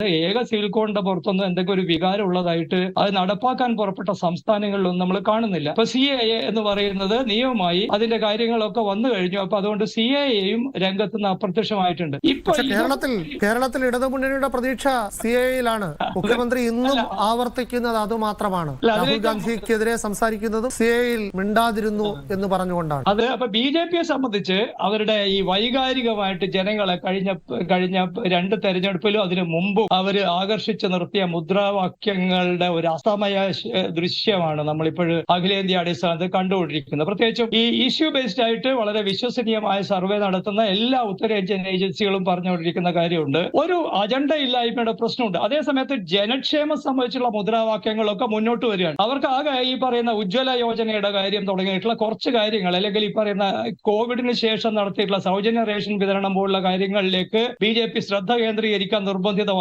ഏക സിവിൽ കോഡിന്റെ പുറത്തൊന്നും എന്തെങ്കിലും ഒരു വികാരം ഉള്ളതായിട്ട് അത് നടപ്പാക്കാൻ പുറപ്പെട്ട സംസ്ഥാനങ്ങളിലൊന്നും നമ്മൾ കാണുന്നില്ല. ഇപ്പൊ CAA എന്ന് പറയുന്നത് നിയമമായി അതിന്റെ കാര്യങ്ങളൊക്കെ വന്നു കഴിഞ്ഞു. അപ്പൊ അതുകൊണ്ട് CAAയും രംഗത്ത് നിന്ന് അപ്രത്യക്ഷമായിട്ടുണ്ട്. പക്ഷെ കേരളത്തിൽ ഇടതുമുന്നണിയുടെ പ്രതീക്ഷ CAAയിലാണ്. മുഖ്യമന്ത്രി ഇന്നും ആവർത്തിക്കുന്നത് അത് മാത്രമാണ്. രാഹുൽ ഗാന്ധിക്കെതിരെ സംസാരിക്കുന്നതും CAAയിൽ മിണ്ടാതിരുന്നു എന്ന് പറഞ്ഞുകൊണ്ടാണ്. അത് അപ്പൊ BJPയെ സംബന്ധിച്ച് അവരുടെ ഈ വൈകാരികമായിട്ട് ജനങ്ങളെ കഴിഞ്ഞ 2 തെരഞ്ഞെടുപ്പിലും അതിനു മുമ്പും അവര് ആകർഷിച്ചു നിർത്തിയ മുദ്രാവാക്യങ്ങളുടെ ഒരു അസമയ ദൃശ്യമാണ് നമ്മളിപ്പോൾ അഖിലേന്ത്യാ അടിസ്ഥാനത്തിൽ കണ്ടുകൊണ്ടിരിക്കുന്നത്. പ്രത്യേകിച്ചും ഈ ഇഷ്യൂ ബേസ്ഡ് ആയിട്ട് വളരെ വിശ്വസനീയമായ സർവേ നടത്തുന്ന എല്ലാ ഉത്തരേന്ത്യൻ ഏജൻസികളും പറഞ്ഞുകൊണ്ടിരിക്കുന്ന കാര്യമുണ്ട്. ഒരു അജണ്ട ഇല്ലായ്മയുടെ പ്രശ്നമുണ്ട്. അതേസമയത്ത് ജനക്ഷേമം സംബന്ധിച്ചുള്ള മുദ്രാവാക്യങ്ങളൊക്കെ മുന്നോട്ട് വരികയാണ്. അവർക്ക് ആകെ ഈ പറയുന്ന ഉജ്ജ്വല യോജനയുടെ കാര്യം തുടങ്ങിയിട്ടുള്ള കുറച്ച് കാര്യങ്ങൾ, അല്ലെങ്കിൽ ഈ പറയുന്ന കോവിഡിന് ശേഷം നടത്തിയിട്ടുള്ള സൗജന്യ റേഷൻ വിതരണം പോലുള്ള കാര്യങ്ങളിലേക്ക് BJP ശ്രദ്ധ കേന്ദ്രീകരിക്കാൻ നിർബന്ധിതമാണ്.